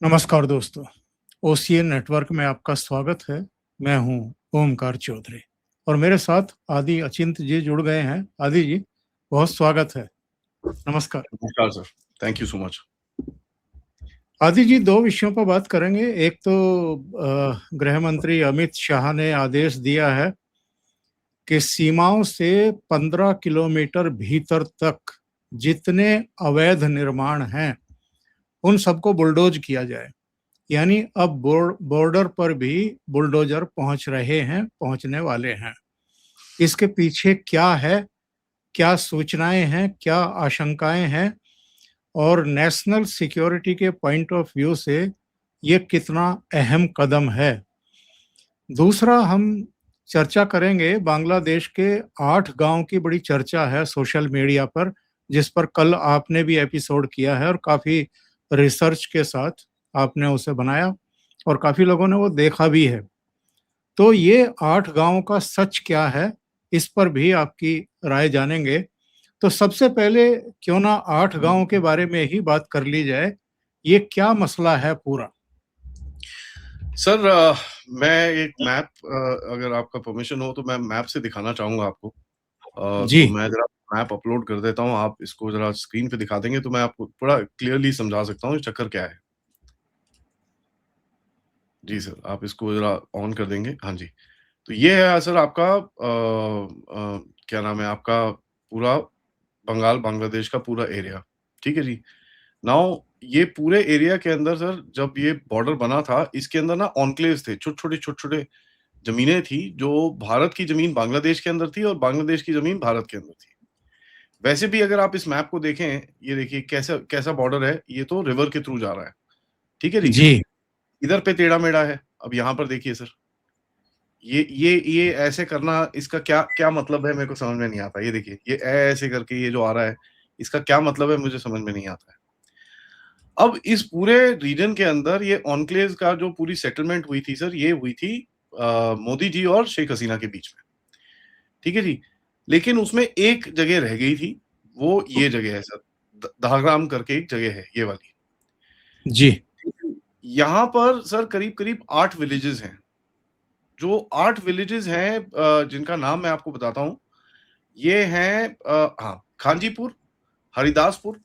नमस्कार दोस्तों, OCN network में आपका स्वागत है। मैं हूं ओमकार चौधरी और मेरे साथ आदि अचिंत जी जुड़ गए हैं। आदि जी, बहुत स्वागत है। नमस्कार। नमस्कार sir, thank you so much. आदि जी, दो विषयों पर बात करेंगे। एक तो गृह मंत्री अमित शाह ने आदेश दिया है कि सीमाओं से 15 किलोमीटर भीतर तक जितने अवैध निर्माण हैं, उन सबको बुलडोज किया जाए। यानी अब बॉर्डर पर भी बुलडोजर पहुंच रहे हैं, पहुंचने वाले हैं। इसके पीछे क्या है, क्या सूचनाएं हैं, क्या आशंकाएं हैं और नेशनल सिक्योरिटी के पॉइंट ऑफ व्यू से ये कितना अहम कदम है। दूसरा, हम चर्चा करेंगे बांग्लादेश के 8 गांव की बड़ी चर्चा है सोशल मीडिया पर, जिस पर कल आपने भी एपिसोड किया है और काफी रिसर्च के साथ आपने उसे बनाया और काफी लोगों ने वो देखा भी है। तो ये 8 गांवों का सच क्या है, इस पर भी आपकी राय जानेंगे। तो सबसे पहले क्यों ना 8 गांवों के बारे में ही बात कर ली जाए। ये क्या मसला है पूरा? सर मैं एक मैप, अगर आपका परमिशन हो तो मैं मैप से दिखाना चाहूंगा आपको। जी। तो मैं जरा मैप अपलोड कर देता हूँ, आप इसको जरा स्क्रीन पे दिखा देंगे तो मैं आपको थोड़ा क्लियरली समझा सकता हूँ चक्कर क्या है। जी सर, आप इसको जरा ऑन कर देंगे। हाँ जी, तो ये है सर आपका क्या नाम है आपका, पूरा बंगाल बांग्लादेश का पूरा एरिया। ठीक है जी। नाउ ये पूरे एरिया के अंदर सर, जब ये बॉर्डर बना था, इसके अंदर ना ऑनक्लेव्स थे, छोटे-छोटे जमीनें थी, जो भारत की जमीन बांग्लादेश के अंदर थी और बांग्लादेश की जमीन भारत के अंदर थी। वैसे भी अगर आप इस मैप को देखें, ये देखिए कैसा कैसा बॉर्डर है, ये तो रिवर के थ्रू जा रहा है। ठीक है जी? जी। इधर पे टेढ़ा-मेढ़ा है। अब यहाँ पर देखिए सर, ये ऐसे करना, इसका क्या क्या मतलब है मेरे को समझ में नहीं आता। ये देखिए, ये ऐसे करके ये जो आ रहा है, इसका क्या मतलब है मुझे समझ में नहीं आता है। अब इस पूरे रीजन के अंदर ये एन्क्लेव्स का जो पूरी सेटलमेंट हुई थी सर, ये हुई थी मोदी जी और शेख हसीना के बीच में। ठीक है जी? लेकिन उसमें एक जगह रह गई थी, वो ये जगह है सर, द दहग्राम करके एक जगह है, ये वाली। जी। यहाँ पर सर करीब-करीब 8 विलेजेस हैं। जो 8 विलेजेस हैं, जिनका नाम मैं आपको बताता हूँ। ये हैं हाँ, खांजीपुर, हरिदासपुर,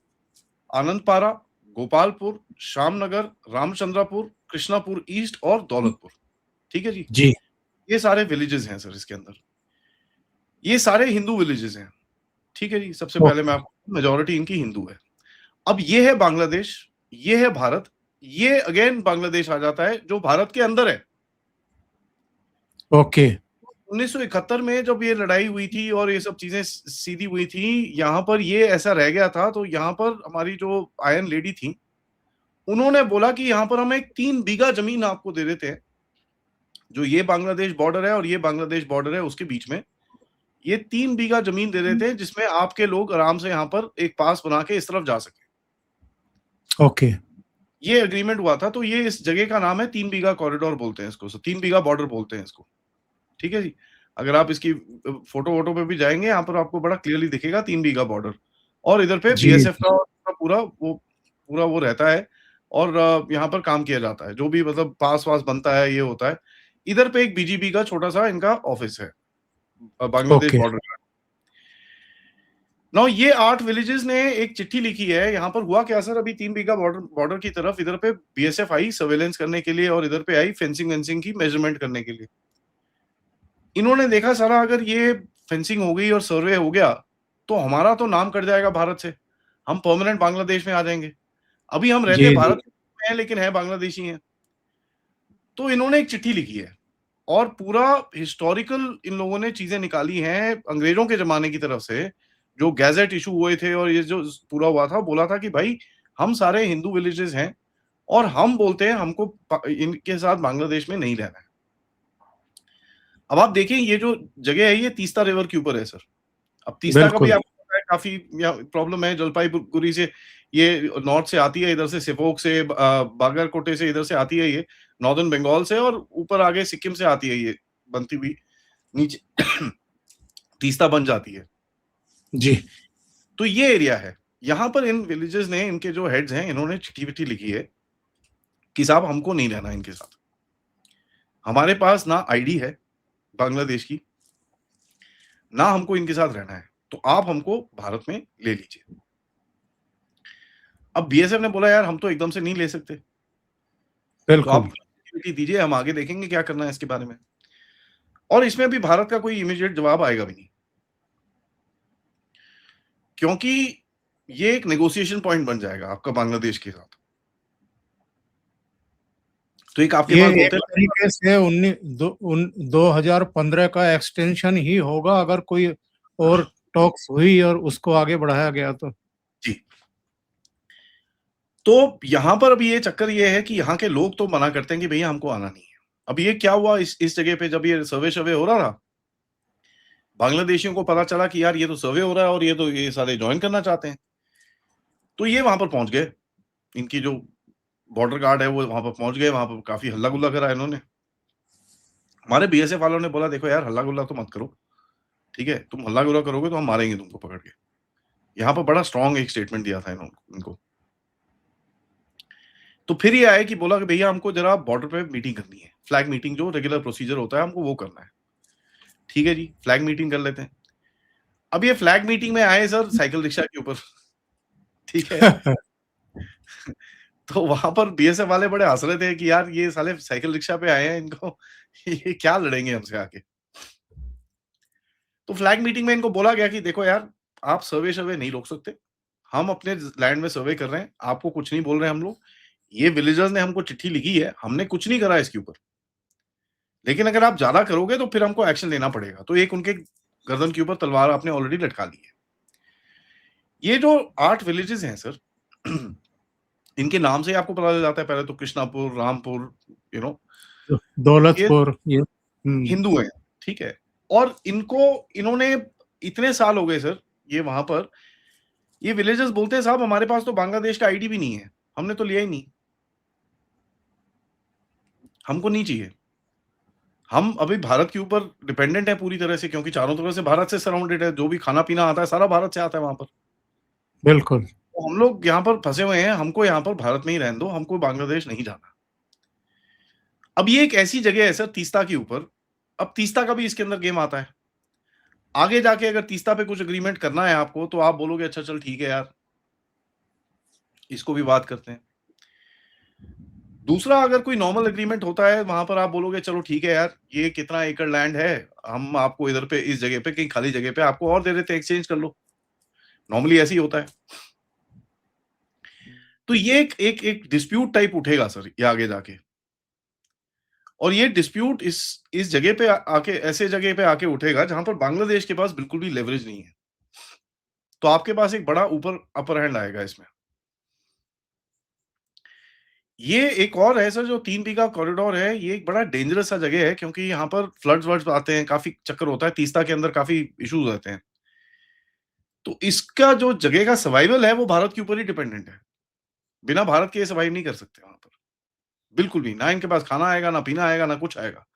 आनंदपारा, गोपालपुर, श्यामनगर, रामचंद्रपुर, कृष्णापुर ईस्ट और दौलतपुर। ठीक है जी? जी। ये सारे विलेजेस हैं सर इसके अंदर। ये सारे हिंदू विलेजेस हैं। ठीक है जी? सबसे पहले मैं ओके। आपको, मेजॉरिटी इनकी हिंदू है। अब ये है बांग्लादेश, ये है भारत, ये अगेन बांग्लादेश आ जाता है जो भारत के अंदर है। ओके। 1971 में जब ये लड़ाई हुई थी और ये सब चीजें सीधी हुई थी, यहाँ पर ये ऐसा रह गया था, तो यहाँ पर हमारी जो आयरन लेडी थी, उन्होंने बोला कि यहाँ पर हम एक 3 बीघा जमीन आपको दे देते हैं। जो ये बांग्लादेश बॉर्डर है और ये बांग्लादेश बॉर्डर है, उसके बीच में ये 3 बीघा जमीन दे देते हैं, जिसमें आपके लोग आराम से यहाँ पर एक पास बना के इस तरफ जा सके। ओके। ये एग्रीमेंट हुआ था, तो ये इस जगह का नाम है 3 बीघा कॉरिडोर बोलते हैं इसको, 3 बीघा बॉर्डर बोलते हैं इसको। ठीक है जी? अगर आप इसकी फोटो-वोटो पे भी जाएँगे, यहाँ पर आपको बड़ा क्लियरली दिखेगा 3 बीघा बॉर्डर। और इधर पे जी। बीएसएफ का पूरा वो रहता है और यहाँ पर काम किया जाता है। जो भी मतलब पास-वास बनता है, ये होता है। इधर पे एक बीजीपी का छोटा-सा इनका ऑफिस है, बांग्लादेश ओके। बॉर्डर का। नाउ ये 8 विलेजेस ने एक चिट्ठी लिखी है। यहाँ पर हुआ क्या सर, अभी 3 बीघा बॉर्डर बॉर्डर की तरफ इधर पे बीएसएफ आई सर्वेलेंस करने के लिए और इधर पे आई फेंसिंग-वेंसिंग की मेजरमेंट करने के लिए। इन्होंने देखा सारा, अगर ये फेंसिंग हो गई और सर्वे हो गया, तो हमारा तो नाम कट जाएगा भारत से। हम परमानेंट बांग्लादेश में आ जाएँगे। अभी हम रहते जी। जी। भारत में हैं, लेकिन हैं बांग्लादेशी हैं। तो इन्होंने एक चिट्ठी लिखी है और पूरा हिस्टोरिकल इन लोगों ने चीज़ें निकाली हैं अंग्रेज़ों के ज़माने की तरफ से, जो गैज़ेट इश्यू हुए थे और ये जो पूरा हुआ था, बोला था कि भाई हम सारे हिंदू विलेजेस हैं और हम बोलते हैं हमको इनके साथ बांग्लादेश में नहीं रहना है। अब आप देखें, ये जो जगह है ये तीस्ता रिवर के ऊपर है सर। अब तीस्ता का भी बिल्कुल। आपको पता है, काफ़ी यहाँ प्रॉब्लम है। जलपाईगुड़ी से ये नॉर्थ से आती है, इधर से सिपोक से, बागरकोटे से इधर से आती है ये, नॉर्दर्न बंगाल से, और ऊपर आगे सिक्किम से आती है ये बनती हुई, नीचे तीस्ता बन जाती है। जी। तो ये एरिया है। यहाँ पर इन विलेजेस ने, इनके जो हेड्स हैं, इन्होंने चिट्ठी-विट्ठी लिखी है कि साहब हमको नहीं रहना इनके साथ। हमारे पास ना आईडी है बांग्लादेश की, ना हमको इनके साथ रहना है, तो आप हमको भारत में ले लीजिए। अब बीएसएफ ने बोला यार हम तो एकदम से नहीं ले सकते, तो आप बिल्कुल। फ्लेक्सिबिलिटी दीजिए, हम आगे देखेंगे क्या करना है इसके बारे में। और इसमें भी भारत का कोई इमीडिएट जवाब आएगा भी नहीं, क्योंकि ये एक नेगोशिएशन पॉइंट बन जाएगा आपका बांग्लादेश के साथ। तो एक आपके ये पास एक बोलते हैं तरीके से 2015 का एक्सटेंशन ही होगा, अगर कोई और टॉक्स हुई और उसको आगे बढ़ाया गया तो। जी। तो यहाँ पर अभी ये चक्कर ये है कि यहाँ के लोग तो मना करते हैं कि भैया हमको आना नहीं है। अब ये क्या हुआ इस जगह पे जब ये सर्वे हो रहा था, बांग्लादेशियों को पता चला कि यार ये तो सर्वे हो रहा है और ये सारे जॉइन करना चाहते हैं। तो ये वहां पर पहुंच गए, इनकी जो बॉर्डर गार्ड है वो वहां पर पहुंच गए, वहां पर काफी हल्ला गुल्ला करा इन्होंने। हमारे बीएसएफ वालों ने बोला देखो यार हल्ला गुल्ला तो मत करो, ठीक है, तुम हल्ला गुल्ला करोगे तो हम मारेंगे तुमको पकड़ के। यहाँ पर बड़ा स्ट्रॉन्ग एक स्टेटमेंट दिया था इनको। तो फिर ये आया कि बोला कि भैया हमको जरा बॉर्डर पे मीटिंग करनी है, फ्लैग मीटिंग जो रेगुलर प्रोसीजर होता है हमको वो करना है। ठीक है जी, फ्लैग मीटिंग कर लेते हैं। अब ये फ्लैग मीटिंग में आए सर साइकिल रिक्शा के ऊपर, ठीक है। तो वहां पर बीएसएफ वाले बड़े हंस रहे थे कि यार ये साले साइकिल रिक्शा पे आए हैं, इनको ये क्या लड़ेंगे हमसे आके। तो फ्लैग मीटिंग में इनको बोला गया कि देखो यार आप सर्वे नहीं रोक सकते, हम अपने लैंड में सर्वे कर रहे हैं, आपको कुछ नहीं बोल रहे हैं हम लोग। ये विलेजर्स ने हमको चिट्ठी लिखी है, हमने कुछ नहीं करा इसके ऊपर, लेकिन अगर आप ज्यादा करोगे तो फिर हमको एक्शन लेना पड़ेगा। तो एक उनके गर्दन के ऊपर तलवार आपने ऑलरेडी लटका ली है। ये जो 8 विलेजेस हैं सर, इनके नाम से ही आपको पता चल जाता है, पहले तो कृष्णापुर, रामपुर, यू नो, ये दौलतपुर ये। हिंदू हैं, ठीक है। और इन्होंने इतने साल हो गए सर, ये वहां पर ये विलेजर्स बोलते हैं साहब हमारे पास तो बांग्लादेश का आईडी भी नहीं है, हमने तो लिया ही नहीं, हमको नहीं चाहिए। हम अभी भारत के ऊपर डिपेंडेंट है पूरी तरह से, क्योंकि चारों तरफ से भारत से सराउंडेड है, जो भी खाना पीना आता है सारा भारत से आता है वहां पर। बिल्कुल। तो हम लोग यहाँ पर फंसे हुए हैं, हमको यहाँ पर भारत में ही रहने दो, हमको बांग्लादेश नहीं जाना। अब ये एक ऐसी जगह है सर तीस्ता के ऊपर, अब तीस्ता का भी इसके अंदर गेम आता है। आगे जाके अगर तीस्ता पे कुछ एग्रीमेंट करना है आपको, तो आप बोलोगे अच्छा चल ठीक है यार, इसको भी बात करते हैं। दूसरा, अगर कोई नॉर्मल एग्रीमेंट होता है वहां पर आप बोलोगे चलो ठीक है यार, ये कितना एकड़ लैंड है, हम आपको इधर पे इस जगह पे कहीं खाली जगह पे आपको और दे देते हैं, एक्सचेंज कर लो। नॉर्मली ऐसे ही होता है। तो ये एक डिस्प्यूट टाइप उठेगा सर ये आगे जाके, और ये डिस्प्यूट इस जगह पे आके ऐसे जगह पे आके उठेगा जहां पर बांग्लादेश के पास बिल्कुल भी लेवरेज नहीं है। तो आपके पास एक बड़ा ऊपर अपर हैंड आएगा इसमें। ये एक और है सर जो 3 बीघा कॉरिडोर है, ये एक बड़ा डेंजरस सा जगह है, क्योंकि यहाँ पर फ्लड्स वर्ड्स आते हैं, काफी चक्कर होता है, तीस्ता के अंदर काफी इश्यूज रहते हैं। तो इसका जो जगह का सर्वाइवल है वो भारत के ऊपर ही डिपेंडेंट है। बिना भारत के ये सर्वाइव नहीं कर सकते वहां पर, बिल्कुल भी। ना इनके पास खाना आएगा, ना पीना आएगा, ना कुछ आएगा।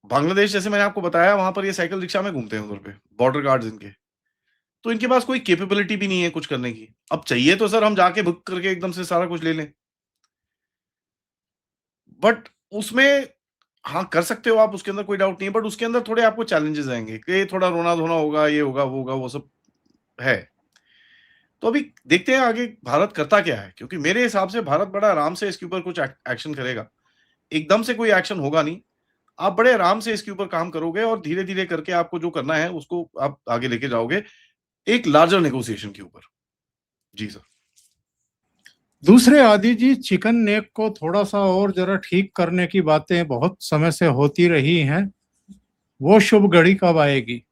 बांग्लादेश जैसे मैंने आपको बताया, वहां पर ये साइकिल रिक्शा में घूमते हैं उधर पे, बॉर्डर गार्ड्स इनके। तो इनके पास कोई कैपेबिलिटी भी नहीं है कुछ करने की। अब चाहिए तो सर हम जाके बुक करके एकदम से सारा कुछ ले लें, बट उसमें हाँ, कर सकते हो आप, उसके अंदर कोई डाउट नहीं है, बट उसके अंदर थोड़े आपको चैलेंजेस आएँगे कि थोड़ा रोना-धोना होगा, ये होगा, वो होगा, वो सब है। तो अभी देखते हैं आगे भारत करता क्या है, क्योंकि मेरे हिसाब से भारत बड़ा आराम से इसके ऊपर कुछ एक्शन करेगा। एकदम से कोई एक्शन होगा नहीं। आप बड़े आराम से इसके ऊपर काम करोगे और धीरे-धीरे करके आपको जो करना है उसको आप आगे लेके जाओगे, एक लार्जर नेगोशिएशन के ऊपर। जी सर। दूसरे आदि जी, चिकन नेक को थोड़ा सा और जरा ठीक करने की बातें बहुत समय से होती रही हैं, वो शुभ घड़ी कब आएगी?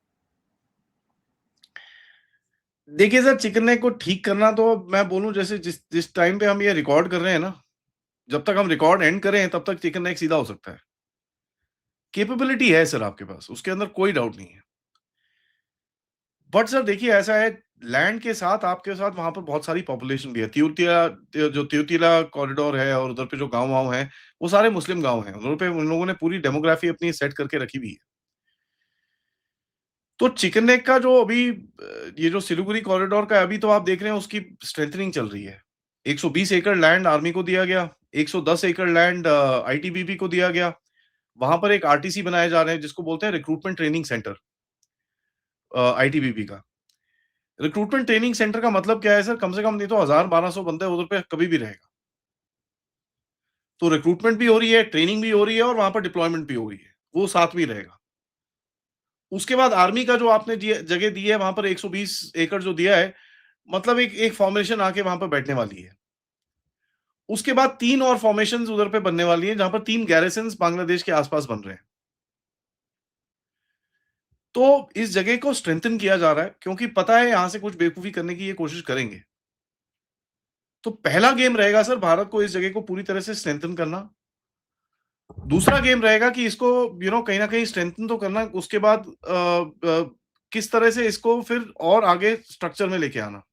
देखिए सर, चिकन नेक को ठीक करना तो मैं बोलूँ, जैसे जिस जिस टाइम पे हम ये रिकॉर्ड कर रहे हैं ना, जब तक हम रिकॉर्ड एंड करें तब तक चिकन नेक सीधा हो सकता है। कैपेबिलिटी है सर आपके पास, उसके अंदर कोई डाउट नहीं है। बट सर देखिए ऐसा है, लैंड के साथ आपके साथ वहाँ पर बहुत सारी पॉपुलेशन भी है। त्योतिला कॉरिडोर है और उधर पे जो गाँव-वाँव हैं, वो सारे मुस्लिम गाँव हैं। उधर पे उन लोगों ने पूरी डेमोग्राफी अपनी सेट करके रखी हुई है। तो चिकन नेक का जो अभी ये जो सिलीगुड़ी कॉरिडोर का है, अभी तो आप देख रहे हैं उसकी स्ट्रेंथनिंग चल रही है। 120 एकड़ लैंड आर्मी को दिया गया, 110 एकड़ लैंड आईटीबीपी को दिया गया। वहां पर एक आरटीसी बनाए जा रहे हैं जिसको बोलते हैं रिक्रूटमेंट ट्रेनिंग सेंटर, आईटीबीपी का। रिक्रूटमेंट ट्रेनिंग सेंटर का मतलब क्या है सर? कम से कम नहीं तो 1000-1200 बंदे उधर पे कभी भी रहेगा। तो रिक्रूटमेंट भी हो रही है, ट्रेनिंग भी हो रही है और वहां पर डिप्लॉयमेंट भी हो रही है, वो साथ में रहेगा। उसके बाद आर्मी का जो आपने जगह दी है वहां पर 120 एकड़ जो दिया है, मतलब एक एक फॉर्मेशन आके वहां पर बैठने वाली है। उसके बाद 3 और फॉर्मेशंस उधर पे बनने वाली हैं, जहां पर 3 गैरिसन्स बांग्लादेश के आसपास बन रहे हैं। तो इस जगह को स्ट्रेंथन किया जा रहा है क्योंकि पता है यहां से कुछ बेवकूफी करने की ये कोशिश करेंगे। तो पहला गेम रहेगा सर भारत को इस जगह को पूरी तरह से स्ट्रेंथन करना। दूसरा गेम रहेगा कि इसको कहीं न कहीं स्ट्रेंथन तो करना, उसके बाद किस तरह से इसको फिर और आगे स्ट्रक्चर में लेके आना।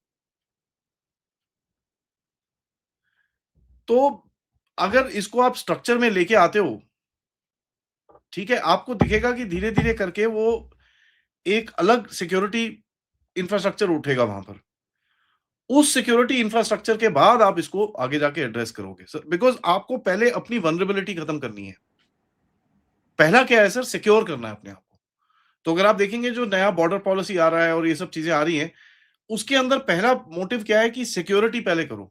तो अगर इसको आप स्ट्रक्चर में लेके आते हो, ठीक है, आपको दिखेगा कि धीरे-धीरे करके वो एक अलग सिक्योरिटी इंफ्रास्ट्रक्चर उठेगा वहां पर। उस सिक्योरिटी इंफ्रास्ट्रक्चर के बाद आप इसको आगे जाके एड्रेस करोगे सर, बिकॉज़ आपको पहले अपनी वल्नरेबिलिटी खत्म करनी है। पहला क्या है सर? सिक्योर करना है अपने आप को। तो अगर आप देखेंगे जो नया बॉर्डर पॉलिसी आ रहा है और ये सब चीजें आ रही हैं, उसके अंदर पहला मोटिव क्या है कि सिक्योरिटी पहले करो।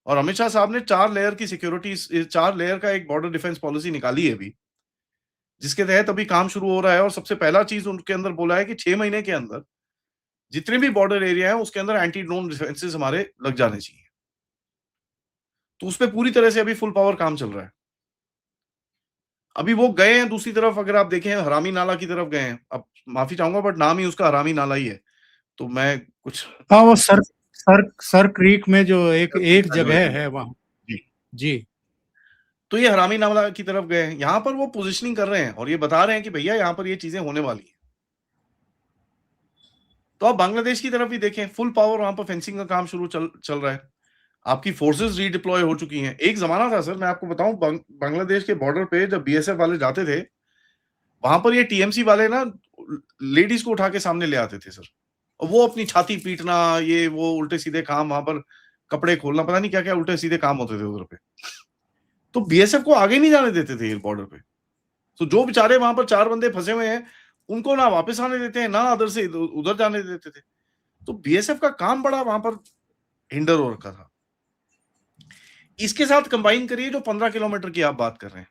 और अमित शाह साहब ने 4 लेयर की सिक्योरिटी, 4 लेयर का एक बॉर्डर डिफेंस पॉलिसी निकाली है अभी, जिसके तहत अभी काम शुरू हो रहा है। और सबसे पहला चीज उनके अंदर बोला है कि 6 महीने के अंदर जितने भी बॉर्डर एरिया है उसके अंदर एंटी ड्रोन डिफेंसेस हमारे लग जाने चाहिए। तो उस पे पूरी तरह से अभी फुल पावर काम चल रहा है। अभी वो गए हैं दूसरी तरफ, अगर आप देखें हरामी नाला की तरफ गए हैं। अब माफी चाहूंगा बट नाम ही उसका हरामी नाला ही है, तो मैं कुछ हाँ, वो सर क्रीक में जो एक जगह है वहां। जी। जी। तो ये हरामी नाला की तरफ गए हैं, यहाँ पर वो पोजिशनिंग कर रहे हैं और ये बता रहे हैं कि भैया यहाँ पर ये चीजें होने वाली है। तो आप बांग्लादेश की तरफ भी देखें, फुल पावर वहां पर फेंसिंग का काम शुरू चल रहा है। आपकी फोर्सेस रीडिप्लॉय हो चुकी हैं। एक जमाना था सर, मैं आपको बताऊं, बांग्लादेश के बॉर्डर पे जब बीएसएफ वाले जाते थे, वहां पर ये टीएमसी वाले ना लेडीज को उठा के सामने ले आते थे सर। और वो अपनी छाती पीटना, ये वो उल्टे सीधे काम, वहां पर कपड़े खोलना, पता नहीं क्या क्या उल्टे सीधे काम होते थे उधर पे। तो बीएसएफ को आगे नहीं जाने देते थे बॉर्डर पे। तो जो बेचारे वहां पर 4 बंदे फंसे हुए हैं, उनको ना वापस आने देते हैं, ना अदर से उधर जाने देते थे। तो बीएसएफ का काम बड़ा वहां पर हिंडर हो रखा था। इसके साथ कंबाइन करिए जो 15 किलोमीटर की आप बात कर रहे हैं।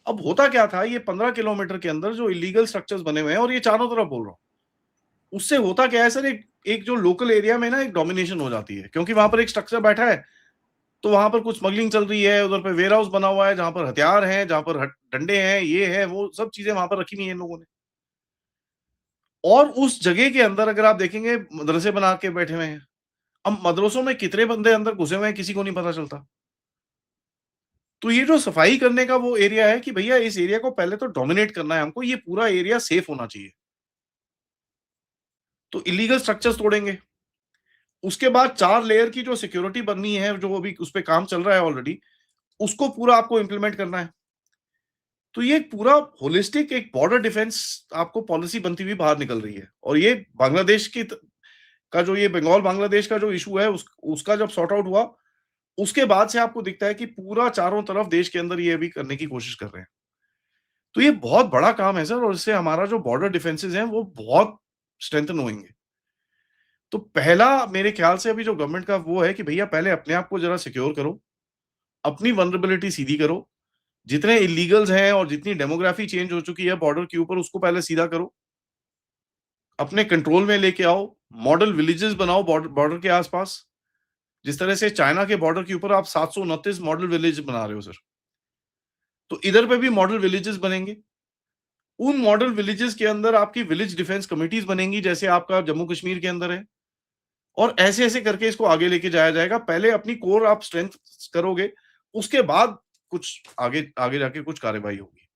अब होता क्या था, ये 15 किलोमीटर के अंदर जो इलीगल स्ट्रक्चर्स बने हुए हैं, और ये चारों तरफ बोल रहा हूं, उससे होता क्या है सर, एक जो लोकल एरिया में ना एक डोमिनेशन हो जाती है, क्योंकि वहां पर एक स्ट्रक्चर बैठा है। तो वहां पर कुछ स्मगलिंग चल रही है, उधर पे वेयर हाउस बना हुआ है जहां पर हथियार हैं, जहां पर डंडे हैं, ये है वो सब चीजें वहां पर रखी हुई हैं इन लोगों ने। और उस जगह के अंदर अगर आप देखेंगे मदरसे बना के बैठे हुए हैं। अब मदरसों में कितने बंदे अंदर घुसे हुए हैं किसी को नहीं पता चलता। तो ये जो सफाई करने का वो एरिया है कि भैया इस एरिया को पहले तो डोमिनेट करना है हमको, ये पूरा एरिया सेफ होना चाहिए। तो इलीगल स्ट्रक्चर्स तोड़ेंगे। उसके बाद 4 लेयर की जो सिक्योरिटी बननी है, जो अभी उस पे काम चल रहा है ऑलरेडी, उसको पूरा आपको इंप्लीमेंट करना है। तो ये पूरा होलिस्टिक एक बॉर्डर डिफेंस आपको पॉलिसी बनती हुई बाहर निकल रही है। और ये बांग्लादेश की का जो ये बंगाल बांग्लादेश का जो इशू है, उसका जब सॉर्ट आउट हुआ, उसके बाद से आपको दिखता है कि पूरा चारों तरफ देश के अंदर ये अभी करने की कोशिश कर रहे हैं। तो ये बहुत बड़ा काम है सर, और इससे हमारा जो बॉर्डर डिफेंसेस हैं वो बहुत स्ट्रेंथन होंगे। तो पहला मेरे ख्याल से अभी जो गवर्नमेंट का वो है कि भैया पहले अपने आप को जरा सिक्योर करो, अपनी वल्नरेबिलिटी सीधी करो। जितने इलीगल्स हैं और जितनी डेमोग्राफी चेंज हो चुकी है बॉर्डर के ऊपर, उसको पहले सीधा करो। अपने कंट्रोल में लेके आओ, मॉडल विलेजेस बनाओ बॉर्डर के आसपास। जिस तरह से चाइना के बॉर्डर के ऊपर आप 729 मॉडल विलेज बना रहे हो सर, तो इधर पे भी मॉडल विलेजेस बनेंगे। उन मॉडल विलेजेस के अंदर आपकी विलेज डिफेंस कमिटीज बनेंगी, जैसे आपका जम्मू कश्मीर के अंदर है। और ऐसे-ऐसे करके इसको आगे लेके जाया जाएगा। पहले अपनी कोर आप स्ट्रेंथ करोगे, उसके बाद कुछ आगे आगे जाके कुछ कार्रवाई होगी।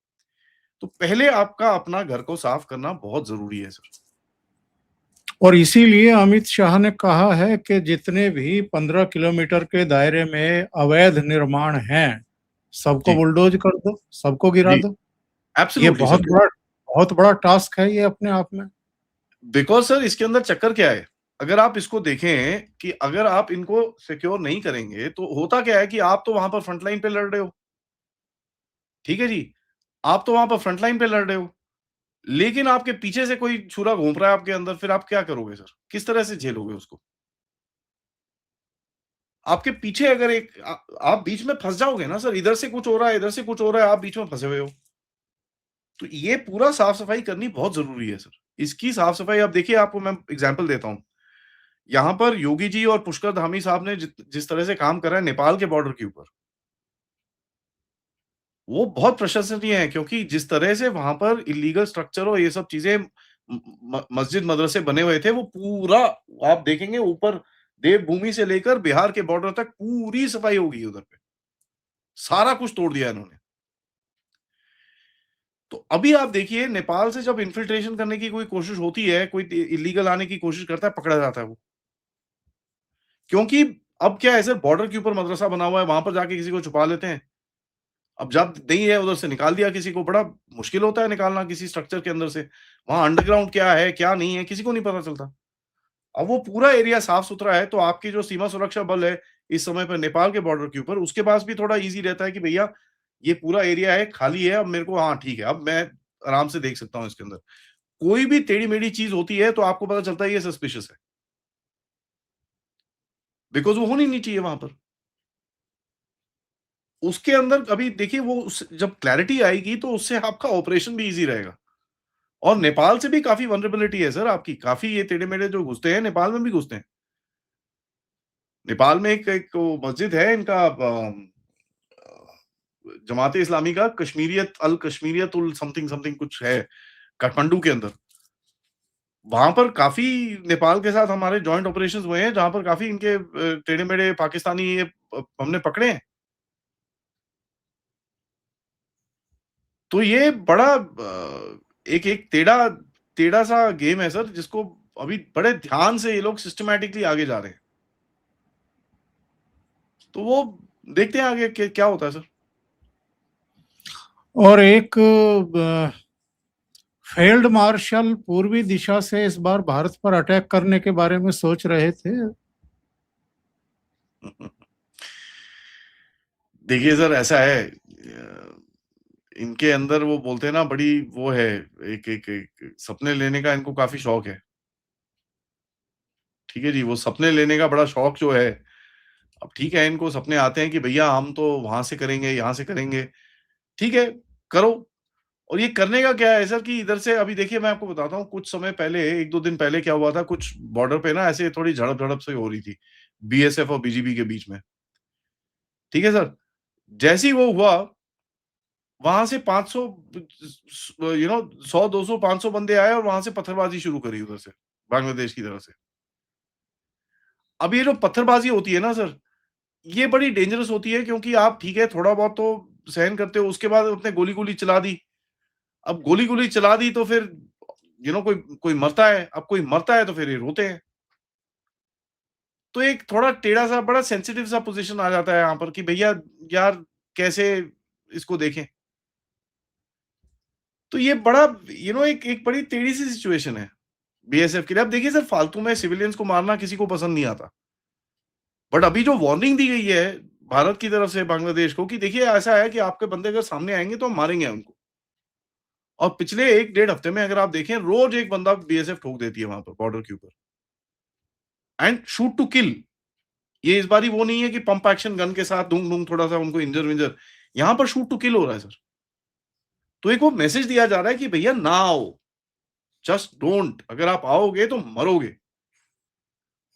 तो पहले आपका अपना घर को साफ करना बहुत ज़रूरी है सर। और इसीलिए अमित शाह ने कहा है कि जितने भी 15 किलोमीटर के दायरे में अवैध निर्माण हैं, सबको जी, बुलडोज कर दो, सबको गिरा जी, दो। ये एब्सोल्युटली सर। बहुत बड़ा टास्क है ये अपने आप में। बिकॉज़ सर इसके अंदर चक्कर क्या है? अगर आप इसको देखें कि अगर आप इनको सिक्योर नहीं करेंगे, तो होता क्या है कि आप तो वहाँ पर फ्रंट लाइन पे लड़ रहे हो। ठीक है जी? आप तो वहाँ पर फ्रंट लाइन पे लड़ रहे हो, लेकिन आपके पीछे से कोई छुरा घोंप रहा है आपके अंदर, फिर आप क्या करोगे सर? किस तरह से झेलोगे उसको? आपके पीछे अगर आप बीच में फँस जाओगे ना सर, इधर से कुछ हो रहा है, इधर से कुछ हो रहा है, आप बीच में फँसे हुए हो। तो ये पूरा साफ-सफाई करनी बहुत ज़रूरी है सर। इसकी साफ-सफाई अब देखिए आपको मैं एग्ज़ाम्पल देता हूँ। यहाँ पर योगी जी और पुष्कर धामी साहब ने जिस तरह से काम करा है नेपाल के बॉर्डर के ऊपर, वो बहुत प्रशंसनीय है क्योंकि जिस तरह से वहाँ पर इल्लीगल स्ट्रक्चर और ये सब चीज़ें मस्जिद मदरसे बने हुए थे, वो पूरा आप देखेंगे ऊपर देवभूमि से लेकर बिहार के बॉर्डर तक पूरी सफाई होगी उधर पे। सारा कुछ तोड़ दिया इन्होंने। तो अभी आप देखिए नेपाल से जब इन्फिल्ट्रेशन करने की कोई कोशिश होती है, कोई इल्लीगल आने की कोशिश करता है, पकड़ा जाता है वो। क्योंकि अब क्या है सर बॉर्डर के ऊपर मदरसा बना हुआ है, वहाँ पर जाके किसी को छुपा लेते हैं। अब जब नहीं है उधर से निकाल दिया किसी को, बड़ा मुश्किल होता है निकालना किसी स्ट्रक्चर के अंदर से। वहाँ अंडरग्राउंड क्या है, क्या नहीं है, किसी को नहीं पता चलता। अब वो पूरा एरिया साफ-सुथरा है, तो आपकी जो सीमा सुरक्षा बल है, इस समय पे नेपाल के बॉर्डर के ऊपर, उसके पास भी थोड़ा ईज़ी रहता है कि भैया ये पूरा एरिया है, खाली है, अब मेरे को हाँ, ठीक है, अब मैं आराम से देख सकता हूँ इसके अंदर। कोई भी टेढ़ी-मेढ़ी चीज़ होती है, तो आपको पता चलता है ये सस्पिशियस है। बिकॉज़ वो होनी नहीं चाहिए वहाँ पर। उसके अंदर अभी देखिए वो उस जब क्लैरिटी आएगी, तो उससे आपका ऑपरेशन भी ईज़ी रहेगा। और नेपाल से भी काफ़ी वल्नरेबिलिटी है सर आपकी, काफ़ी ये टेढ़े-मेढ़े जो घुसते हैं, नेपाल में भी घुसते हैं। नेपाल में एक एक वो मस्जिद है इनका जमात-ए इस्लामी का कश्मीरियत उल समथिंग समथिंग कुछ है, काठमांडू के अंदर। वहाँ पर काफ़ी नेपाल के साथ हमारे जॉइंट ऑपरेशंस हुए हैं, जहाँ पर काफ़ी इनके टेढ़े-मेढ़े पाकिस्तानी ये हमने पकड़े हैं। तो ये बड़ा एक एक टेढ़ा-सा गेम है सर, जिसको अभी बड़े ध्यान से ये लोग सिस्टमैटिकली आगे जा रहे हैं। तो वो देखते हैं आगे क्या होता है सर। और एक फील्ड मार्शल पूर्वी दिशा से इस बार भारत पर अटैक करने के बारे में सोच रहे थे। देखिए सर ऐसा है इनके अंदर वो बोलते हैं ना बड़ी वो है एक सपने लेने का इनको काफ़ी शौक है। ठीक है जी, वो सपने लेने का बड़ा शौक जो है, अब ठीक है इनको सपने आते हैं कि भैया हम तो वहाँ से करेंगे, यहाँ से करेंगे। ठीक है, करो। और ये करने का क्या है सर कि इधर से अभी देखिए मैं आपको बताता हूँ कुछ समय पहले 1-2 दिन पहले क्या हुआ था कुछ बॉर्डर पे ना ऐसे थोड़ी झड़प-झड़प सी हो रही थी, बीएसएफ और बीजीबी के बीच में। ठीक है सर? जैसे ही वो हुआ, वहाँ से 500 100, 200, 500 बंदे आए और वहाँ से पत्थरबाजी शुरू करी उधर से, बांग्लादेश की तरफ से। अब ये जो पत्थरबाजी होती है ना सर, ये बड़ी डेंजरस होती है क्योंकि आप ठीक है थोड़ा बहुत तो सहन करते हो, उसके बाद आपने गोली-गोली चला दी। अब गोली-गोली चला दी तो फिर कोई कोई मरता है, अब कोई मरता है तो फिर ये रोते हैं। तो एक थोड़ा टेढ़ा-सा बड़ा सेंसिटिव सा पोज़ीशन आ जाता है यहाँ पर कि भैया यार कैसे इसको देखें? तो ये बड़ा एक एक बड़ी टेढ़ी सी सिचुएशन है, बीएसएफ के लिए। अब देखिए सर फालतू में सिविलियंस को मारना किसी को पसंद नहीं आता। बट अभी जो वार्निंग दी गई है भारत की तरफ से बांग्लादेश को कि देखिए ऐसा है कि आपके बंदे अगर सामने आएँगे तो हम मारेंगे उनको। और पिछले 1 डेढ़ हफ्ते में अगर आप देखें रोज़ एक बंदा बीएसएफ ठोक देती है वहाँ पर बॉर्डर के ऊपर। And shoot to kill. ये इस बारी वो नहीं है कि पंप एक्शन गन के साथ दूम-दूम थोड़ा-सा उनको इंजर-विंजर। यहाँ पर शूट टू किल हो रहा है सर। तो एक वो मैसेज दिया जा रहा है कि भैया ना आओ, जस्ट डोंट अगर आप आओगे तो मरोगे।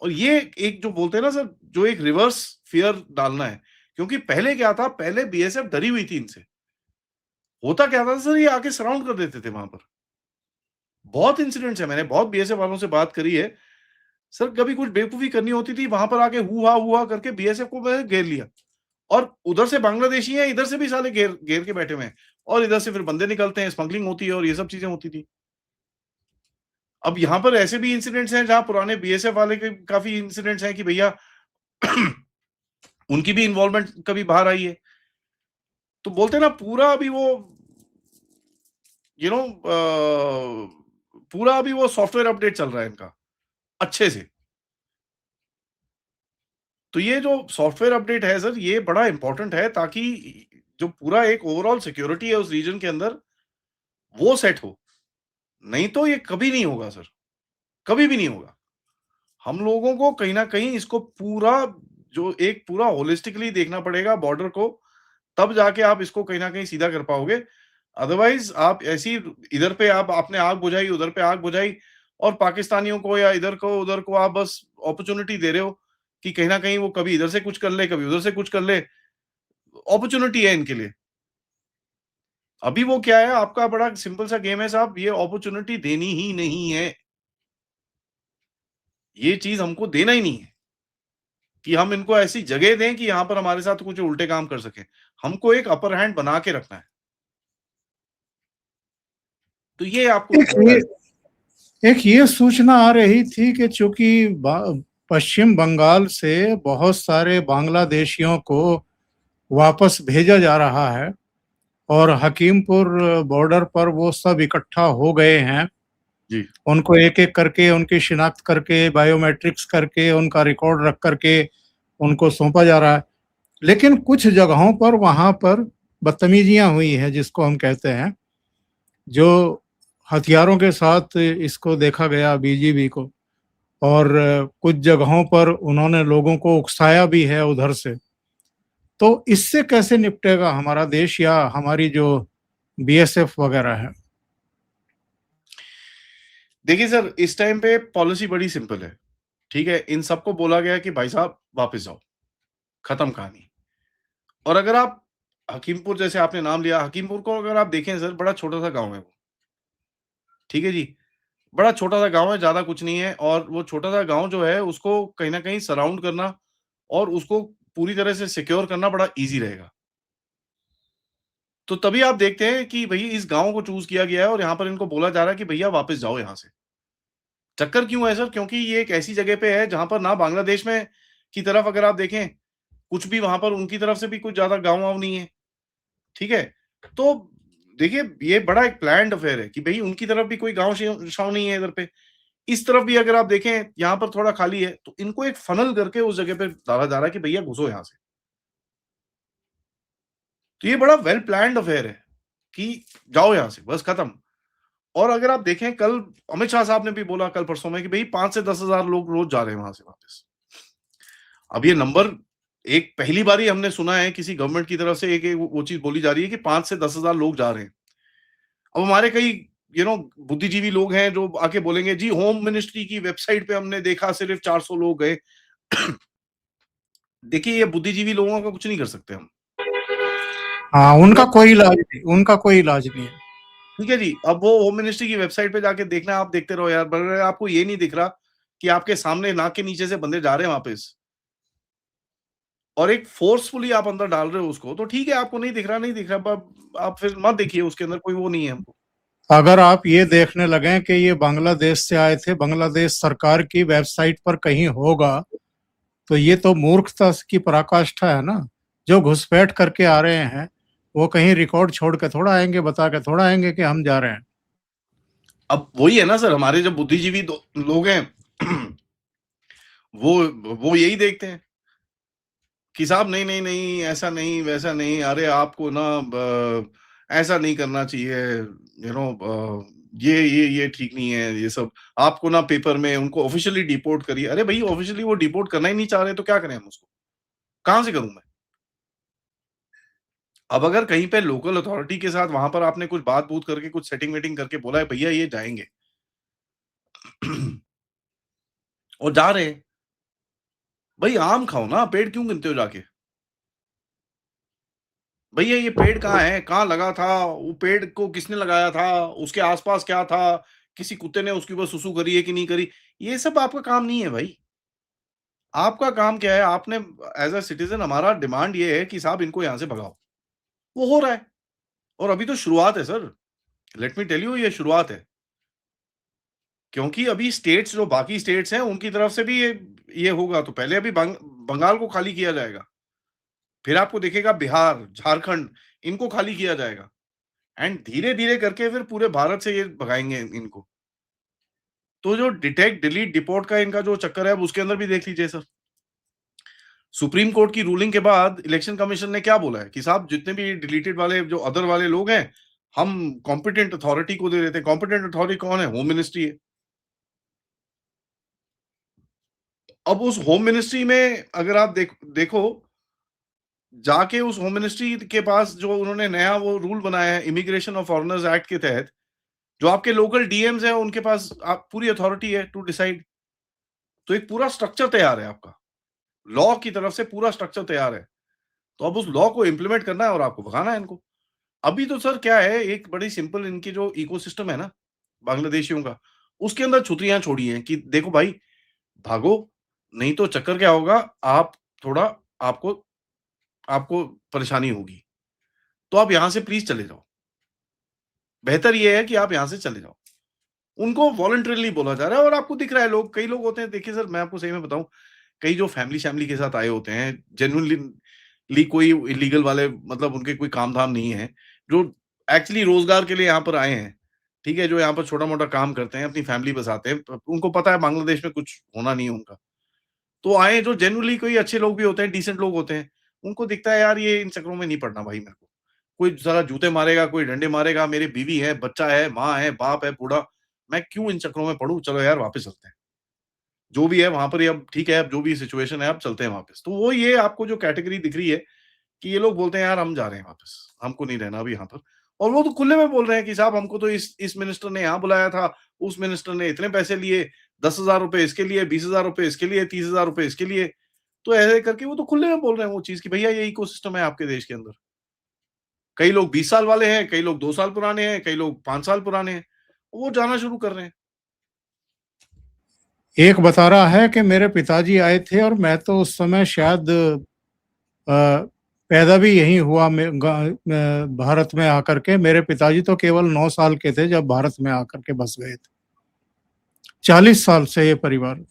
और ये एक जो बोलते हैं ना सर, जो एक रिवर्स फ़ियर डालना है। क्योंकि पहले क्या था, पहले बीएसएफ डरी हुई थी इनसे। होता क्या था सर, ये आके सराउंड कर देते थे वहाँ पर। बहुत इंसिडेंट्स हैं, मैंने बहुत बीएसएफ वालों से बात करी है। सर कभी कुछ बेवकूफ़ी करनी होती थी, वहाँ पर आके हू-हा करके बीएसएफ को मैंने घेर लिया। और उधर से बांग्लादेशी हैं, इधर से भी साले घेर घेर के बैठे हुए हैं। और इधर से फिर बंदे निकलते हैं, स्मगलिंग होती है और ये सब चीज़ें होती थी। अब यहाँ पर ऐसे भी इंसिडेंट्स हैं जहाँ पुराने बीएसएफ वाले के काफ़ी इंसिडेंट्स हैं कि भैया उनकी भी इन्वॉल्वमेंट कभी बाहर आई है। तो बोलते हैं ना पूरा अभी वो यू नो पूरा अभी वो सॉफ्टवेयर अपडेट चल रहा है इनका, अच्छे से। तो ये जो सॉफ्टवेयर अपडेट है सर, ये बड़ा इम्पोर्टेंट है ताकि जो पूरा एक ओवरऑल सिक्योरिटी है उस रीजन के अंदर, वो सेट हो। नहीं तो ये कभी नहीं होगा सर, कभी भी नहीं होगा। हम लोगों को कहीं न कहीं इसको पूरा जो एक पूरा होलिस्टिकली देखना पड़ेगा बॉर्डर को, तब जाके आप इसको कहीं न कहीं सीधा कर पाओगे। अदरवाइज़ आप ऐसी इधर पे आप आपने आग बुझाई, उधर पे आग बुझाई और पाकिस्तानियों को या इधर को, उधर को आप बस अपॉर्च्युनिटी दे रहे हो कि कहीं न कहीं वो कभी इधर से कुछ कर ले, कभी उधर से कुछ कर ले। अपॉर्च्युनिटी है इनके लिए। अभी वो क्या है, आपका बड़ा सिंपल सा गेम है साहब, ये अपॉर्च्युनिटी देनी ही नहीं है। ये चीज़ हमको देना ही नहीं है कि हम इनको ऐसी जगह दें कि यहाँ पर हमारे साथ कुछ उल्टे काम कर सकें। हमको एक अपर हैंड बना के रखना है। तो ये आपको एक दिखता ये है। एक ये सूचना आ रही थी कि चूंकि पश्चिम बंगाल से बहुत सारे बांग्लादेशियों को वापस भेजा जा रहा है और हकीमपुर बॉर्डर पर वो सब इकट्ठा हो गए हैं। जी, उनको एक-एक करके उनकी शिनाख्त करके, बायोमेट्रिक्स करके, उनका रिकॉर्ड रख करके उनको सौंपा जा रहा है। लेकिन कुछ जगहों पर वहाँ पर बदतमीजियाँ हुई हैं जिसको हम कहते हैं, जो हथियारों के साथ इसको देखा गया बीजीबी को और कुछ जगहों पर उन्होंने लोगों को उकसाया भी है उधर से। तो इससे कैसे निपटेगा हमारा देश या हमारी जो बीएसएफ वगैरह है? देखिए सर, इस टाइम पे पॉलिसी बड़ी सिंपल है, ठीक है? इन सबको बोला गया है कि भाई साहब वापस जाओ, खत्म कहानी। और अगर आप हकीमपुर जैसे आपने नाम लिया, हकीमपुर को अगर आप देखें सर, बड़ा छोटा-सा गाँव है वो, ठीक है जी? बड़ा छोटा-सा गाँव है, ज़्यादा कुछ नहीं है और वो छोटा-सा गाँव जो है, उसको कहीं न कहीं सराउंड करना और उसको पूरी तरह से सिक्योर करना बड़ा ईज़ी रहेगा। तो तभी आप देखते हैं कि भई इस गाँव को चूज़ किया गया है और यहाँ पर इनको बोला जा रहा है कि भैया वापस जाओ यहाँ से। चक्कर क्यों है सर? क्योंकि ये एक ऐसी जगह पे है जहाँ पर ना बांग्लादेश में की तरफ अगर आप देखें, कुछ भी वहाँ पर उनकी तरफ से भी कुछ ज़्यादा गाँव-वाँव नहीं है, ठीक है? तो देखिए, ये बड़ा एक प्लान्ड अफेयर है कि भई उनकी तरफ भी कोई गाँव-शाँव नहीं है इधर पे। इस तरफ भी अगर आप देखें, यहाँ पर थोड़ा खाली है, तो इनको एक फनल करके उस जगह पे डाला जा रहा है कि भैया घुसो यहाँ से। तो ये बड़ा वेल प्लान्ड अफेयर है कि जाओ यहाँ से, बस खत्म। और अगर आप देखें कल अमित शाह साहब ने भी बोला कल परसों में कि भई 5 से 10,000 लोग रोज़ जा रहे हैं वहाँ से वापस। अब ये नंबर एक पहली बार ही हमने सुना है किसी गवर्नमेंट की तरफ से एक एक वो चीज़ बोली जा रही है कि 5 से 10,000 लोग जा रहे हैं। अब हमारे कई बुद्धिजीवी लोग हैं जो आके बोलेंगे जी होम मिनिस्ट्री की वेबसाइट पे हमने देखा सिर्फ 400 लोग गए। देखिए ये बुद्धिजीवी लोगों का कुछ नहीं कर सकते हम। हाँ, अगर उनका कोई इलाज नहीं है। ठीक है जी, अब वो होम मिनिस्ट्री की वेबसाइट पे जाके देखना आप देखते रहो यार, मगर आपको ये नहीं दिख रहा कि आपके सामने नाक के नीचे से बंदे जा रहे हैं वापस और एक फोर्सफुली आप अंदर डाल रहे हो उसको, तो ठीक है आपको नहीं दिख रहा ब आप फिर मत देखिए उसके अंदर कोई वो नहीं है हमको। अगर आप ये देखने लगें कि ये बांग्लादेश से आए थे, बांग्लादेश सरकार की वेबसाइट पर कहीं होगा, तो ये तो मूर्खता की पराकाष्ठा है ना। जो घुसपैठ करके आ रहे हैं, वो कहीं रिकॉर्ड छोड़ के थोड़ा आएँगे, बता के थोड़ा आएँगे कि हम जा रहे हैं। अब वही है ना सर हमारे जो बुद्धिजीवी दो लोग हैं वो वो यही देखते हैं कि साहब नहीं, नहीं, नहीं, ऐसा नहीं, वैसा नहीं, अरे आपको ना ऐसा नहीं करना चाहिए, ये ठीक नहीं है, ये सब आपको ना पेपर में उनको ऑफिशियली डिपोर्ट करिए। अरे भई ऑफिशियली वो डिपोर्ट करना ही नहीं चाह रहे तो क्या करें हम उसको? कहाँ से करूँ मैं? अब अगर कहीं पे लोकल अथॉरिटी के साथ वहाँ पर आपने कुछ बात-बूत करके कुछ सेटिंग-वेटिंग करके बोला है भैया ये जाएँगे और जा रहे हैं, भई आम खाओ ना, पेड़ क्यों गिनते हो जाके? भैया ये पेड़ कहाँ है? कहाँ लगा था? वो पेड़ को किसने लगाया था? उसके आस-पास क्या था? किसी कुत्ते ने उसके ऊपर सुसु करी है कि नहीं करी? ये सब आपका काम नहीं है भाई। आपका काम क्या है? आपने एज़ अ सिटिज़न हमारा डिमांड ये है कि साहब इनको यहाँ से भगाओ। वो हो रहा है और अभी तो शुरुआत है sir. Let me tell you ये शुरुआत है। क्योंकि अभी स्टेट्स जो बाकी स्टेट्स हैं उनकी तरफ से भी ये होगा तो पहले अभी बंगाल को खाली किया जाएगा। फिर आपको दिखेगा बिहार, झारखंड इनको खाली किया जाएगा। एंड धीरे-धीरे करके फिर पूरे भारत से ये भगाएँगे इनको। तो जो डिटेक्ट, डिलीट, डिपोर्ट का इनका जो चक्कर है, अब उसके अंदर भी देख लीजिए सर। सुप्रीम कोर्ट की रूलिंग के बाद इलेक्शन कमीशन ने क्या बोला है कि साहब जितने भी डिलीटेड वाले जो अदर वाले लोग हैं, हम कॉम्पिटेंट अथॉरिटी को दे देते हैं। कॉम्पिटेंट अथॉरिटी कौन है? होम मिनिस्ट्री है। अब उस होम मिनिस्ट्री में अगर आप देखो, जाके उस होम मिनिस्ट्री के पास जो उन्होंने नया वो रूल बनाया है इमिग्रेशन और फॉरेनर्स एक्ट के तहत, जो आपके लोकल डीएम्स हैं उनके पास आप पूरी अथॉरिटी है टू डिसाइड। तो एक पूरा स्ट्रक्चर तैयार है आपका। लॉ की तरफ से पूरा स्ट्रक्चर तैयार है। तो अब उस लॉ को इम्प्लीमेंट करना है और आपको भगाना है इनको। अभी तो सर क्या है, एक बड़ी सिंपल इनकी जो इकोसिस्टम है ना, बांग्लादेशियों का, उसके अंदर छुट्टियाँ छोड़ी हैं कि देखो भाई, भागो, नहीं तो चक्कर क्या होगा, आप थोड़ा आपको आपको परेशानी होगी। तो आप यहाँ से प्लीज़ चले जाओ। बेहतर ये है कि आप यहाँ से चले जाओ। उनको वॉलंटरीली बोला जा रहा है और आपको दिख रहा है लोग कई लोग होते हैं देखिए सर मैं आपको सही में बताऊँ, कई जो फैमिली-शैमिली के साथ आए होते हैं, जेन्युइनली कोई इल्लीगल वाले मतलब उनके कोई काम-धाम नहीं है, जो एक्चुअली रोज़गार के लिए यहाँ पर आए हैं, ठीक है? जो यहाँ पर छोटा-मोटा काम करते हैं, अपनी फैमिली बसाते हैं, उनको पता है बांग्लादेश में कुछ होना नहीं है उनका। तो आए जो जेन्युइनली कोई अच्छे लोग भी होते हैं, डिसेंट लोग होते हैं, उनको दिखता है यार ये इन चक्करों में नहीं पड़ना भाई मेरे को। कोई साला जूते मारेगा, कोई डंडे मारेगा, मेरी बीवी है, बच्चा है, माँ है, बाप है, बूढ़ा, मैं क्यों इन चक्करों में पड़ूँ? चलो यार वापस चलते हैं। जो भी है वहाँ पर ही अब ठीक है, अब जो भी सिचुएशन है अब चलते हैं वापस। तो वो ये आपको जो कैटेगरी दिख रही है कि ये लोग बोलते हैं यार हम जा रहे हैं वापस, हमको नहीं रहना अभी यहाँ पर। और वो तो खुले में बोल रहे हैं कि साहब हमको तो इस मिनिस्टर ने यहाँ बुलाया था, उस मिनिस्टर ने इतने पैसे लिए, 10,000 रुपए इसके लिए, 20,000 रुपए इसके लिए, 30,000 रुपए इसके लिए। तो ऐसे करके वो तो खुले में बोल रहे हैं वो चीज़ कि भैया ये इकोसिस्टम है आपके देश के अंदर। कई लोग 20 साल वाले हैं, कई लोग 2 साल पुराने हैं, कई लोग 5 साल पुराने हैं। वो जाना शुरू कर रहे हैं। एक बता रहा है कि मेरे पिताजी आए थे और मैं तो उस समय शायद पैदा भी यहीं हुआ भारत में आकर के। मेरे पिताजी तो केवल 9 साल के थे जब भारत में आकर के बस गए थे। 40 साल से ये परिवार।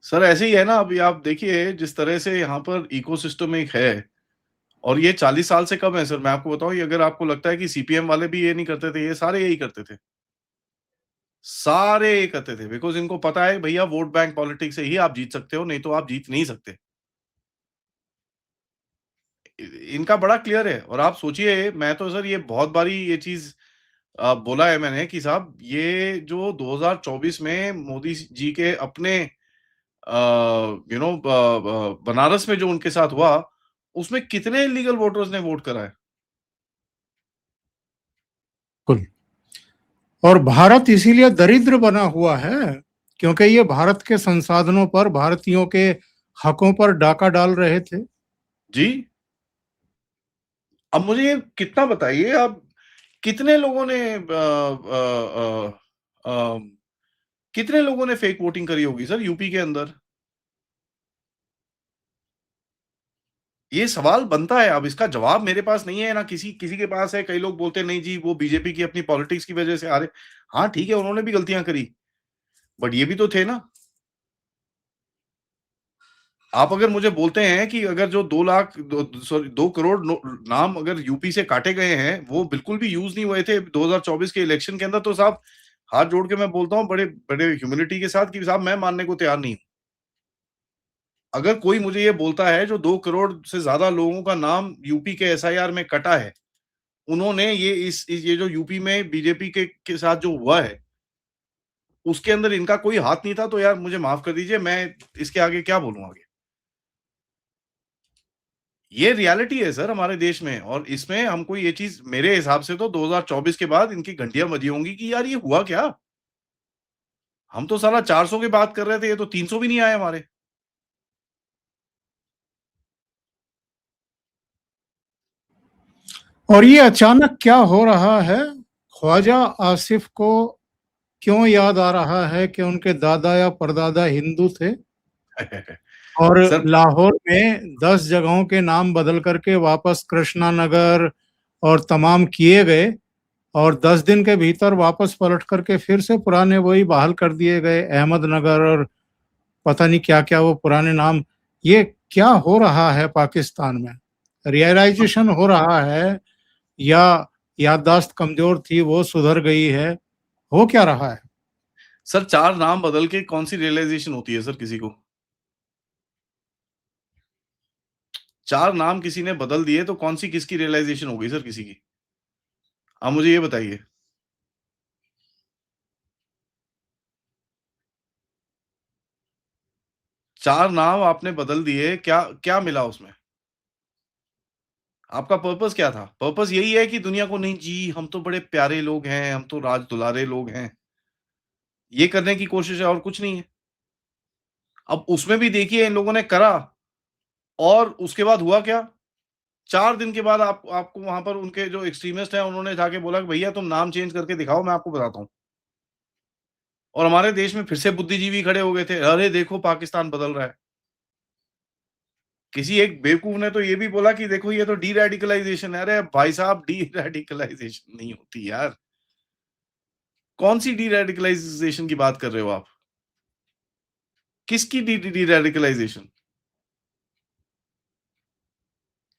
सर ऐसे ही है ना, अभी आप देखिए जिस तरह से यहाँ पर इकोसिस्टम एक है और ये 40 साल से कम है सर, मैं आपको बताऊँ, ये अगर आपको लगता है कि सीपीएम वाले भी ये नहीं करते थे, ये सारे यही करते थे। सारे ये करते थे बिकॉज़ इनको पता है भैया वोट बैंक पॉलिटिक्स से ही आप जीत सकते हो, नहीं तो आप जीत नहीं सकते। इ इनका बड़ा क्लियर है और आप सोचिए, मैं तो सर ये बहुत बारी ये चीज़ बोला है मैंने कि साहब ये जो 2024 में मोदी जी के अपने बनारस में जो उनके साथ हुआ, उसमें कितने इल्लीगल वोटर्स ने वोट करा है? कुल और भारत इसीलिए दरिद्र बना हुआ है क्योंकि ये भारत के संसाधनों पर, भारतीयों के हकों पर डाका डाल रहे थे। जी। अब मुझे ये कितना बताइए आप, कितने लोगों ने कितने लोगों ने फेक वोटिंग करी होगी सर यूपी के अंदर? ये सवाल बनता है, अब इसका जवाब मेरे पास नहीं है, ना किसी किसी के पास है। कई लोग बोलते हैं नहीं जी वो बीजेपी की अपनी पॉलिटिक्स की वजह से आ रहे। हाँ, ठीक है उन्होंने भी गलतियाँ करी, बट ये भी तो थे ना। आप अगर मुझे बोलते हैं कि अगर जो 2 लाख दो सॉरी 2 करोड़ नाम अगर यूपी से काटे गए हैं, वो बिल्कुल भी यूज़ नहीं हुए थे 2024 के इलेक्शन के अंदर, तो साहब हाथ जोड़ के मैं बोलता हूँ बड़े बड़े ह्यूमिलिटी के साथ कि साहब मैं मानने को तैयार नहीं हूँ। अगर कोई मुझे ये बोलता है जो 2 करोड़ से ज़्यादा लोगों का नाम यूपी के एसआईआर में कटा है, उन्होंने ये जो यूपी में बीजेपी के साथ जो हुआ है, उसके अंदर इनका कोई हाथ नहीं था, तो यार मुझे माफ़ कर दीजिए, मैं इसके आगे क्या बोलूँ आगे? ये रियलिटी है सर हमारे देश में और इसमें हमको ये चीज़ मेरे हिसाब से तो 2024 के बाद इनकी घंटियाँ बजी होंगी कि यार ये हुआ क्या? हम तो साला 400 की बात कर रहे थे, ये तो 300 भी नहीं आए हमारे। और ये अचानक क्या हो रहा है? ख्वाजा आसिफ को क्यों याद आ रहा है कि उनके दादा या परदादा हिंदू थे और सर लाहौर में 10 जगहों के नाम बदल करके वापस कृष्णा नगर और तमाम किए गए और 10 दिन के भीतर वापस पलट करके फिर से पुराने वही बहाल कर दिए गए, अहमदनगर और पता नहीं क्या-क्या वो पुराने नाम। ये क्या हो रहा है पाकिस्तान में? रियलाइजेशन हो रहा है या याददाश्त कमजोर थी वो सुधर गई है? हो क्या रहा है? सर 4 नाम बदल के कौन-सी रियलाइज़ेशन होती है सर किसी को? 4 नाम किसी ने बदल दिए तो कौन-सी किसकी रियलाइज़ेशन हो गई सर किसी की? आप मुझे ये बताइए। 4 नाम आपने बदल दिए, क्या क्या मिला उसमें? आपका पर्पस क्या था? पर्पस यही है कि दुनिया को नहीं जी, हम तो बड़े प्यारे लोग हैं, हम तो राज दुलारे लोग हैं। ये करने की कोशिश है और कुछ नहीं है। अब उसमें भी देखिए इन लोगों ने करा और उसके बाद हुआ क्या? 4 दिन के बाद आपको वहाँ पर उनके जो एक्सट्रीमिस्ट हैं उन्होंने जाके बोला कि भैया तुम नाम चेंज करके दिखाओ मैं आपको बताता हूँ। और हमारे देश में फिर से बुद्धिजीवी खड़े हो गए थे, अरे देखो पाकिस्तान बदल रहा है। किसी एक बेवकूफ ने तो ये भी बोला कि देखो ये तो डी-रेडिकलाइजेशन है। अरे भाई साहब डी-रेडिकलाइजेशन नहीं होती यार। कौन-सी डी-रेडिकलाइजेशन की बात कर रहे हो आप? किसकी डी-रेडिकलाइजेशन?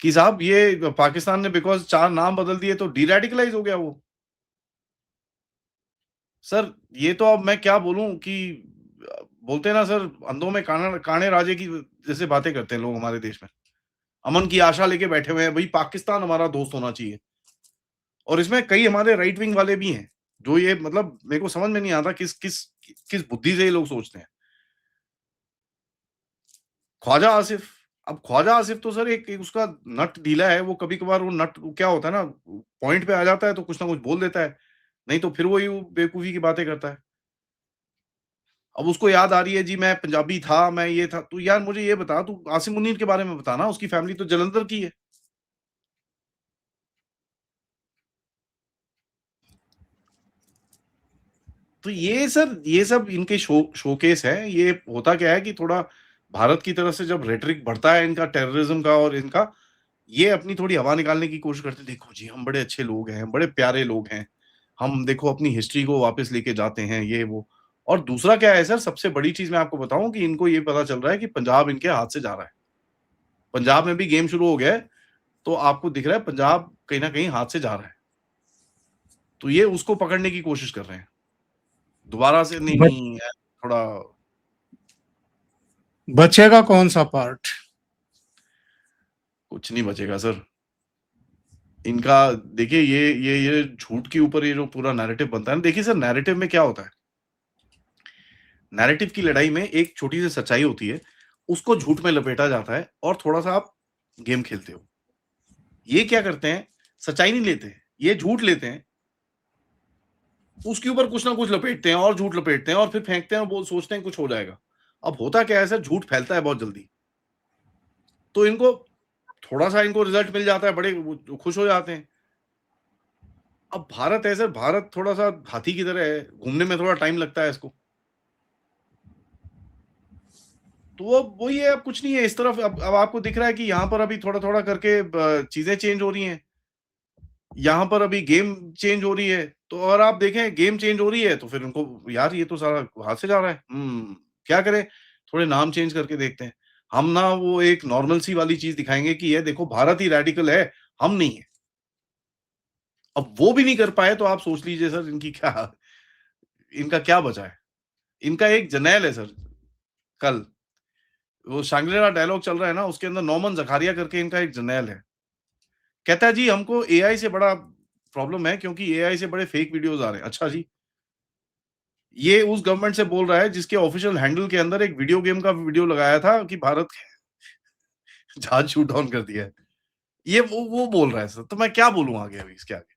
कि साहब ये पाकिस्तान ने बिकॉज़ 4 नाम बदल दिए तो डी-रेडिकलाइज़ हो गया वो। सर ये तो अब मैं क्या बोलूँ कि बोलते हैं ना सर अंधों में काना काणे राजे की जैसे बातें करते हैं लोग हमारे देश में। अमन की आशा लेके बैठे हुए हैं, भई पाकिस्तान हमारा दोस्त होना चाहिए। और इसमें कई हमारे राइट विंग वाले भी हैं, जो ये मतलब मेरे को समझ में नहीं आता किस बुद्धि से ये लोग सोचते हैं। ख्वाजा आसिफ, अब ख्वाजा आसिफ तो सर एक एक उसका नट ढीला है, वो कभी-कभार वो नट क्या होता है ना, पॉइंट पे आ जाता है तो कुछ ना कुछ बोल देता है, नहीं तो फिर वही वो बेवकूफ़ी की बातें करता है। अब उसको याद आ रही है जी मैं पंजाबी था, मैं ये था, तो यार मुझे ये बता तू आसिम मुनीर के बारे में बता ना, उसकी फैमिली तो जालंधर की है। तो ये सर ये सब इनके शोकेस है। ये होता क्या है कि थोड़ा भारत की तरफ से जब रेटरिक बढ़ता है इनका टेररिज्म का और इनका, ये अपनी थोड़ी हवा निकालने की कोशिश करते हैं, देखो जी हम बड़े अच्छे लोग हैं, बड़े प्यारे लोग हैं। हम देखो अपनी हिस्ट्री को वापस लेके जाते हैं, ये वो। और दूसरा क्या है सर, सबसे बड़ी चीज़ मैं आपको बताऊँ कि इनको ये पता चल रहा है कि पंजाब इनके हाथ से जा रहा है। पंजाब में भी गेम शुरू हो गया है, तो आपको दिख रहा है पंजाब कहीं न कहीं हाथ से जा रहा है। तो ये उसको पकड़ने की कोशिश कर रहे हैं। दोबारा से नहीं, बच नहीं थोड़ा बचेगा कौन-सा पार्ट? कुछ नहीं बचेगा सर। इनका देखिए ये झूठ के ऊपर ये जो पूरा नैरेटिव बनता है ना, देखिए सर नैरेटिव में क्या होता है? नैरेटिव की लड़ाई में एक छोटी-सी सच्चाई होती है, उसको झूठ में लपेटा जाता है और थोड़ा-सा आप गेम खेलते हो। ये क्या करते हैं, सच्चाई नहीं लेते, ये झूठ लेते हैं, उसके ऊपर कुछ ना कुछ लपेटते हैं और झूठ लपेटते हैं और फिर फेंकते हैं और बोल सोचते हैं कुछ हो जाएगा। अब होता क्या है सर, झूठ फैलता है बहुत जल्दी। तो इनको थोड़ा-सा इनको रिजल्ट मिल जाता है, बड़े वो खुश हो जाते हैं। अब भारत है सर, भारत थोड़ा-सा हाथी की तरह है, घूमने में थोड़ा टाइम लगता है इसको। तो वो वही है, अब कुछ नहीं है इस तरफ। अब आपको दिख रहा है कि यहाँ पर अभी थोड़ा-थोड़ा करके ब चीज़ें चेंज हो रही हैं। यहाँ पर अभी गेम चेंज हो रही है, तो और आप देखें गेम चेंज हो रही है, तो फिर उनको यार ये तो सारा हाथ से जा रहा है। क्या करें? थोड़े नाम चेंज करके देखते हैं। हम ना वो एक नॉर्मल सी वाली चीज़ दिखाएँगे कि ये देखो भारत ही रेडिकल है, हम नहीं है। अब वो भी नहीं कर पाए तो आप सोच लीजिए सर इनका क्या बचा है? इनका एक जर्नैल है सर, कल वो शंग्रीला डायलॉग चल रहा है ना, उसके अंदर नोमान ज़कारिया करके इनका एक जर्नैल है। कहता है जी हमको एआई से बड़ा प्रॉब्लम है क्योंकि एआई से बड़े फेक वीडियोज़ आ रहे हैं। अच्छा जी, ये उस गवर्नमेंट से बोल रहा है जिसके ऑफिशियल हैंडल के अंदर एक वीडियो गेम का वीडियो लगाया था कि भारत जहाज शूट डाउन कर दिया है। ये वो बोल रहा है सर, तो मैं क्या बोलूँ आगे अभी इसके आगे?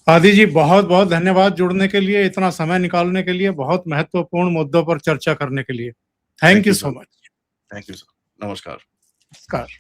आदि जी बहुत-बहुत धन्यवाद जुड़ने के लिए, इतना समय निकालने के लिए, बहुत महत्वपूर्ण मुद्दों पर चर्चा करने के लिए। Thank thank you you so sir, much. Thank you sir. नमस्कार। नमस्कार।